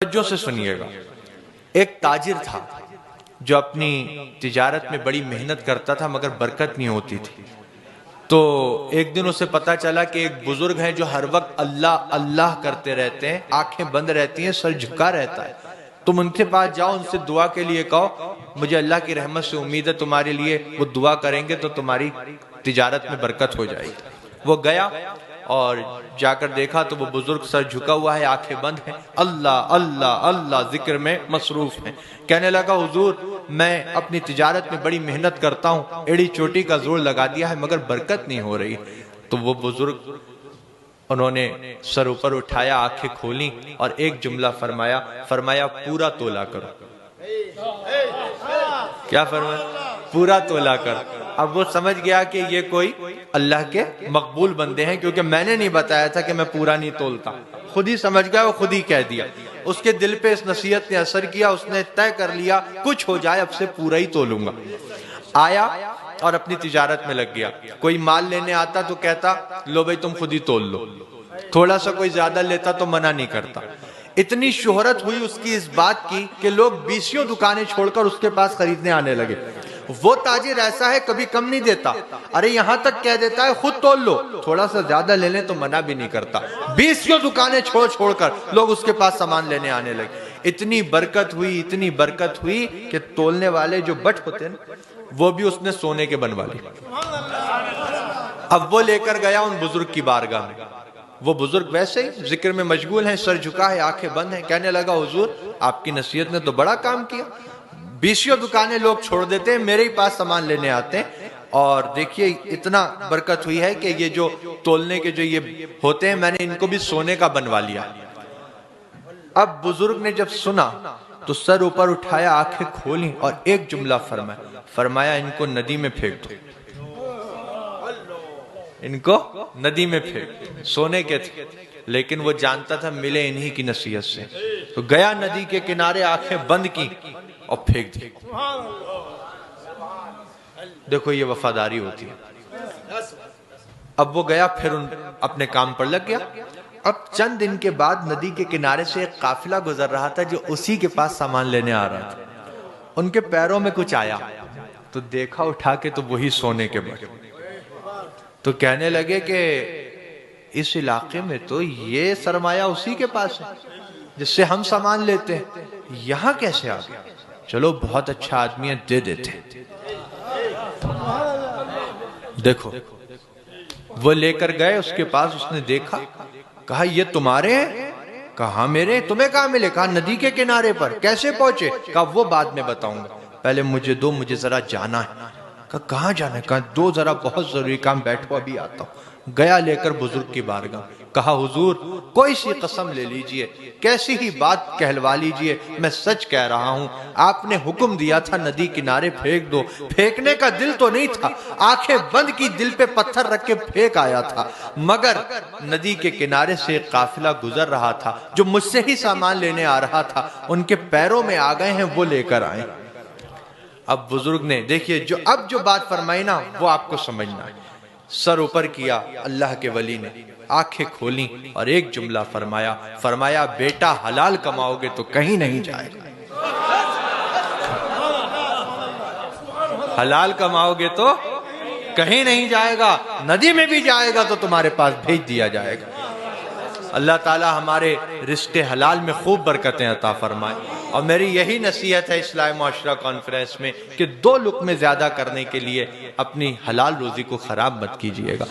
توجہ سے سنیے گا۔ ایک تاجر تھا جو اپنی تجارت میں بڑی محنت کرتا تھا مگر برکت نہیں ہوتی تھی۔ تو ایک دن اسے پتا چلا کہ ایک بزرگ ہیں جو ہر وقت اللہ اللہ کرتے رہتے ہیں، آنکھیں بند رہتی ہیں، سر جھکا رہتا ہے۔ تم ان کے پاس جاؤ، ان سے دعا کے لیے کہو مجھے اللہ کی رحمت سے امید ہے تمہارے لیے وہ دعا کریں گے تو تمہاری تجارت میں برکت ہو جائے گی۔ وہ گیا اور جا کر دیکھا تو وہ بزرگ سر جھکا ہوا ہے، آنکھیں بند ہیں، اللہ اللہ اللہ ذکر میں مصروف ہیں۔ کہنے لگا حضور میں اپنی تجارت میں بڑی محنت کرتا ہوں، ایڑی چوٹی کا زور لگا دیا ہے مگر برکت نہیں ہو رہی۔ تو وہ بزرگ انہوں نے سر اوپر اٹھایا، آنکھیں کھولیں اور ایک جملہ فرمایا پورا تولا کرو۔ کیا فرمایا؟ پورا تولا کر۔ اب وہ سمجھ گیا کہ یہ کوئی اللہ کے مقبول بندے ہیں، کیونکہ میں نے نہیں بتایا تھا کہ میں پورا نہیں تولتا، خود ہی سمجھ گیا، وہ خود ہی کہہ دیا۔ اس کے دل پہ اس نصیحت نے اثر کیا، اس نے طے کر لیا کچھ ہو جائے اب سے پورا ہی تولوں گا۔ آیا اور اپنی تجارت میں لگ گیا۔ کوئی مال لینے آتا تو کہتا لو بھائی تم خود ہی تول لو، تھوڑا سا کوئی زیادہ لیتا تو منع نہیں کرتا۔ اتنی شہرت ہوئی اس کی اس بات کی کہ لوگ 20 دکانیں چھوڑ کر اس کے پاس خریدنے آنے لگے۔ وہ تاجر ایسا ہے کبھی کم نہیں دیتا، ارے یہاں تک کہہ دیتا ہے خود تول لو، تھوڑا سا زیادہ لے لیں تو منع بھی نہیں کرتا۔ 20 دکانیں چھوڑ کر لوگ اس کے پاس سامان لینے آنے لگے۔ اتنی برکت ہوئی کہ تولنے والے جو بٹ ہوتے ہیں وہ بھی اس نے سونے کے بنوا لی۔ اب وہ لے کر گیا ان بزرگ کی بارگاہ میں۔ وہ بزرگ ویسے ہی ذکر میں مشغول ہیں، سر جھکا ہے، آنکھیں بند ہیں۔ کہنے لگا حضور آپ کی نصیحت نے تو بڑا کام کیا، 20 دکانیں لوگ چھوڑ دیتے ہیں، میرے ہی پاس سامان لینے آتے ہیں، اور دیکھیے اتنا برکت ہوئی ہے کہ یہ جو تولنے کے جو یہ ہوتے ہیں میں نے ان کو بھی سونے کا بنوا لیا۔ اب بزرگ نے جب سنا تو سر اوپر اٹھایا، آنکھیں کھولیں اور ایک جملہ فرمایا ان کو ندی میں پھینک دو، ان کو ندی میں پھینک۔ سونے کے تھے لیکن وہ جانتا تھا ملے انہی کی نصیحت سے، تو گیا ندی کے کنارے، آنکھیں بند کی اور پھینک دی۔ دیکھو یہ وفاداری ہوتی ہے۔ اب وہ گیا پھر اپنے کام پر لگ گیا۔ اب چند دن کے بعد ندی کے کنارے سے ایک قافلہ گزر رہا تھا جو اسی کے پاس سامان لینے آ رہا تھا۔ ان کے پیروں میں کچھ آیا تو دیکھا اٹھا کے تو وہی سونے کے بٹ۔ تو کہنے لگے کہ اس علاقے میں تو یہ سرمایہ اسی کے پاس ہے جس سے ہم سامان لیتے ہیں، یہاں کیسے آ گیا؟ چلو بہت اچھا آدمی ہے، دے دیتے ہیں۔ دیکھو وہ لے کر گئے اس کے پاس، اس نے دیکھا، کہا یہ تمہارے ہیں؟ کہا میرے، تمہیں کہاں ملے؟ کہا ندی کے کنارے پر۔ کیسے پہنچے؟ کہا وہ بعد میں بتاؤں گا، پہلے مجھے دو، مجھے ذرا جانا ہے۔ کہا کہاں جانا ہے؟ کہا دو ذرا بہت ضروری کام، بیٹھو ابھی آتا ہوں۔ گیا لے کر بزرگ کی بارگاہ، کہا حضور کوئی سی قسم لے لیجئے، کیسی ہی بات کہلوا لیجئے، میں سچ کہہ رہا ہوں، آپ نے حکم دیا تھا ندی کنارے پھینک دو، پھینکنے کا دل تو نہیں تھا، آنکھیں بند کی، دل پہ پتھر رکھ کے پھینک آیا تھا، مگر ندی کے کنارے سے ایک قافلہ گزر رہا تھا جو مجھ سے ہی سامان لینے آ رہا تھا، ان کے پیروں میں آ گئے ہیں، وہ لے کر آئے۔ اب بزرگ نے دیکھیے جو بات فرمائی نا وہ آپ کو سمجھنا ہے۔ سر اوپر کیا اللہ کے ولی نے، آنکھیں کھولیں اور ایک جملہ فرمایا بیٹا حلال کماؤ گے تو کہیں نہیں جائے گا، حلال کماؤ گے تو کہیں نہیں جائے گا، ندی میں بھی جائے گا تو تمہارے پاس بھیج دیا جائے گا۔ اللہ تعالی ہمارے رزق حلال میں خوب برکتیں عطا فرمائے۔ اور میری یہی نصیحت ہے اصلاح معاشرہ کانفرنس میں کہ 2 لقمے زیادہ کرنے کے لیے اپنی حلال روزی کو خراب مت کیجیے گا۔